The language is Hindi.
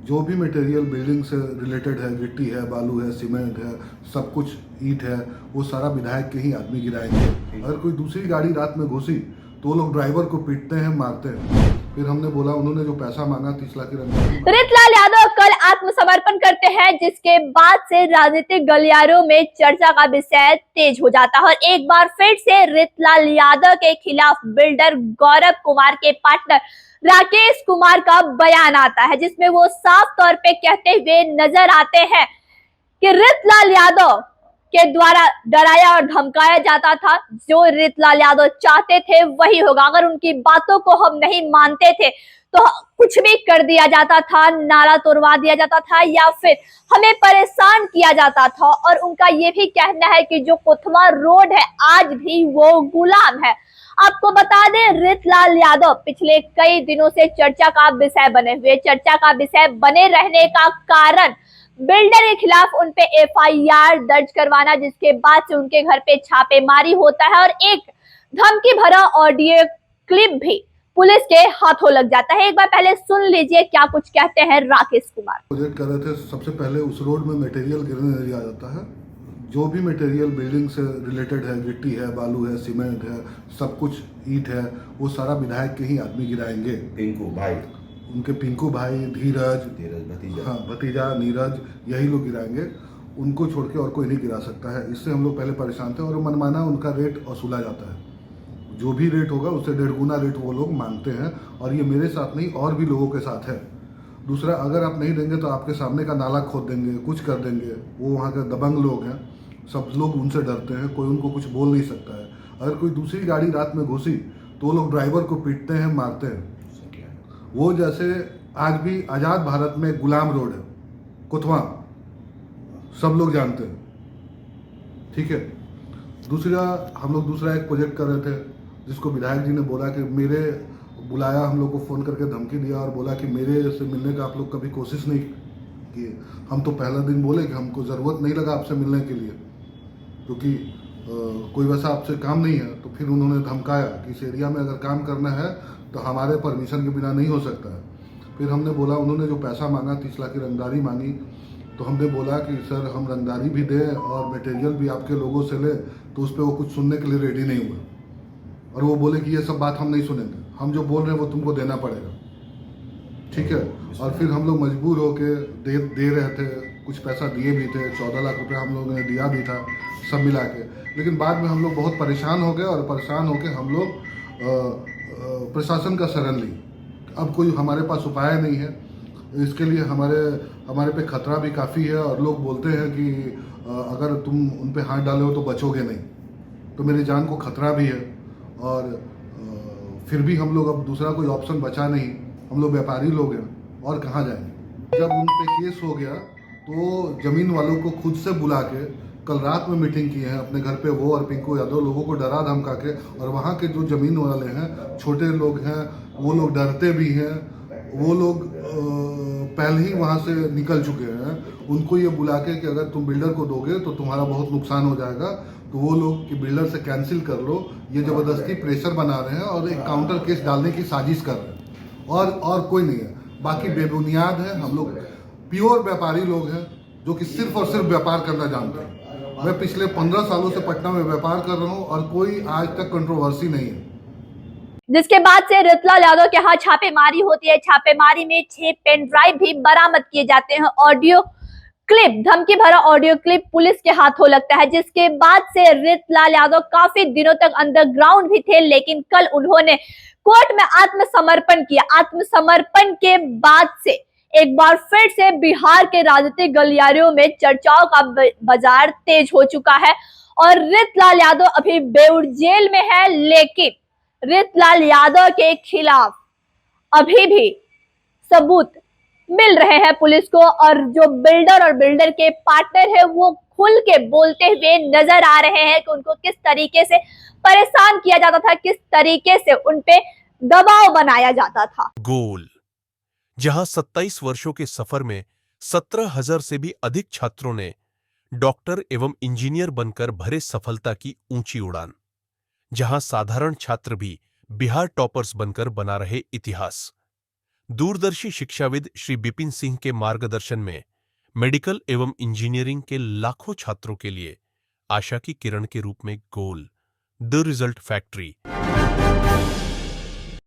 जो भी मटेरियल बिल्डिंग से रिलेटेड है, गिट्टी है, बालू है, सीमेंट है, सब कुछ ईंट है, वो सारा विधायक के ही आदमी गिराएंगे। अगर कोई दूसरी गाड़ी रात में घुसी तो वो लोग ड्राइवर को पीटते हैं, मारते हैं। फिर हमने बोला, उन्होंने जो पैसा मांगा 30 लाख की रंगदारी। रितलाल यादव कल आत्मसमर्पण करते हैं, जिसके बाद से राजनीतिक गलियारों में चर्चा का विषय तेज हो जाता है और एक बार फिर से रितलाल यादव के खिलाफ बिल्डर गौरव कुमार के पार्टनर राकेश कुमार का बयान आता है, जिसमें वो साफ तौर पे कहते हुए नजर आते हैं कि रितलाल यादव के द्वारा डराया और धमकाया जाता था। जो रितलाल यादव चाहते थे वही होगा। अगर उनकी बातों को हम नहीं मानते थे तो कुछ भी कर दिया जाता था, नाला तोड़वा दिया जाता था या फिर हमें परेशान किया जाता था। और उनका ये भी कहना है कि जो कोतमा रोड है आज भी वो गुलाम है। आपको बता दें, रितलाल यादव पिछले कई दिनों से चर्चा का विषय बने हुए, चर्चा का विषय बने रहने का कारण बिल्डर के खिलाफ उनपे एफआईआर दर्ज करवाना, जिसके बाद से उनके घर पे छापेमारी होता है और एक धमकी भरा ऑडियो क्लिप भी पुलिस के हाथों लग जाता है। एक बार पहले सुन लीजिए क्या कुछ कहते हैं राकेश कुमार। प्रोजेक्ट कर रहे थे, सबसे पहले उस रोड में मटेरियल गिरने नहीं दिया जाता है। जो भी मटेरियल बिल्डिंग से रिलेटेड है, गिट्टी है, बालू है, सीमेंट है, सब कुछ ईंट है, वो सारा विधायक के ही आदमी गिराएंगे। पिंकू भाई, उनके पिंकू भाई, धीरज भतीजा, हाँ भतीजा, नीरज, यही लोग गिराएंगे। उनको छोड़ के और कोई नहीं गिरा सकता है। इससे हम लोग पहले परेशान थे और मनमाना उनका रेट वसूला जाता है। जो भी रेट होगा उससे 1.5 गुना रेट वो लोग मांगते हैं और ये मेरे साथ नहीं और भी लोगों के साथ है। दूसरा, अगर आप नहीं देंगे तो आपके सामने का नाला खोद देंगे, कुछ कर देंगे। वो वहाँ के दबंग लोग हैं, सब लोग उनसे डरते हैं, कोई उनको कुछ बोल नहीं सकता है। अगर कोई दूसरी गाड़ी रात में घुसी तो वो लोग ड्राइवर को पीटते हैं, मारते हैं। वो जैसे आज भी आज़ाद भारत में गुलाम रोड है, कोतवा, सब लोग जानते हैं, ठीक है। दूसरा, हम लोग दूसरा एक प्रोजेक्ट कर रहे थे जिसको विधायक जी ने बोला कि मेरे बुलाया, हम लोग को फ़ोन करके धमकी दिया और बोला कि मेरे से मिलने का आप लोग कभी कोशिश नहीं किए। हम तो पहला दिन बोले कि हमको ज़रूरत नहीं लगा आपसे मिलने के लिए, क्योंकि कोई वैसा आपसे काम नहीं है। तो फिर उन्होंने धमकाया कि इस एरिया में अगर काम करना है तो हमारे परमिशन के बिना नहीं हो सकता है। फिर हमने बोला, उन्होंने जो पैसा मांगा 30 लाख की रंगदारी मांगी, तो हमने बोला कि सर हम रंगदारी भी दें और मटेरियल भी आपके लोगों से लें, तो उस पर वो कुछ सुनने के लिए रेडी नहीं हुए और वो बोले कि ये सब बात हम नहीं सुनेंगे, हम जो बोल रहे हैं वो तुमको देना पड़ेगा, ठीक है। और फिर हम लोग मजबूर होके दे रहे थे, कुछ पैसा दिए भी थे, 14 लाख रुपए हम लोगों ने दिया भी था, सब मिला के। लेकिन बाद में हम लोग बहुत परेशान हो गए और परेशान होके हम लोग प्रशासन का शरण ली। अब कोई हमारे पास उपाय नहीं है, इसके लिए हमारे पे खतरा भी काफ़ी है और लोग बोलते हैं कि अगर तुम उन पे हाथ डालो तो बचोगे नहीं, तो मेरी जान को खतरा भी है। और फिर भी हम लोग, अब दूसरा कोई ऑप्शन बचा नहीं, हम लोग व्यापारी लोग हैं और कहाँ जाएंगे। जब उन पे केस हो गया तो ज़मीन वालों को खुद से बुला के कल रात में मीटिंग की है अपने घर पे, वो और पिंकू यादव, लोगों को डरा धमका के। और वहाँ के जो ज़मीन वाले हैं, छोटे लोग हैं, वो लोग डरते भी हैं, वो लोग पहले ही वहाँ से निकल चुके हैं। उनको ये बुला के कि अगर तुम बिल्डर को दोगे तो तुम्हारा बहुत नुकसान हो जाएगा, तो वो लोग कि बिल्डर से कैंसिल कर लो, ये ज़बरदस्ती प्रेशर बना रहे हैं और एक काउंटर केस डालने की साजिश कर रहे हैं। और कोई नहीं है, बाकी बेबुनियाद है। हम लोग प्योर व्यापारी लोग हैं जो कि सिर्फ और सिर्फ व्यापार करना जानते हैं। मैं पिछले 15 सालों से पटना में व्यापार कर रहा हूँ और कोई आज तक कंट्रोवर्सी नहीं है। जिसके बाद से रितलाल यादव के यहाँ छापेमारी होती है। छापेमारी में 6 पेन ड्राइव भी बरामद किए जाते हैं। ऑडियो क्लिप, धमकी भरा ऑडियो क्लिप पुलिस के हाथों लगता है, जिसके बाद से रितलाल यादव काफी दिनों तक अंडरग्राउंड भी थे, लेकिन कल उन्होंने कोर्ट में आत्मसमर्पण किया। आत्मसमर्पण के बाद से एक बार फिर से बिहार के राजनीतिक गलियारों में चर्चाओं का बाजार तेज हो चुका है और रितलाल यादव अभी बेउर जेल में है, लेकिन रितलाल यादव के खिलाफ अभी भी सबूत मिल रहे हैं पुलिस को। और जो बिल्डर और बिल्डर के पार्टनर है वो खुल के बोलते हुए नजर आ रहे हैं कि उनको किस तरीके से परेशान किया जाता था, किस तरीके से उनपे दबाव बनाया जाता था। गोल, जहां 27 वर्षों के सफर में 17,000 से भी अधिक छात्रों ने डॉक्टर एवं इंजीनियर बनकर भरे सफलता की ऊंची उड़ान, जहां साधारण छात्र भी बिहार टॉपर्स बनकर बना रहे इतिहास। दूरदर्शी शिक्षाविद श्री बिपिन सिंह के मार्गदर्शन में मेडिकल एवं इंजीनियरिंग के लाखों छात्रों के लिए आशा की किरण के रूप में गोल द रिजल्ट फैक्ट्री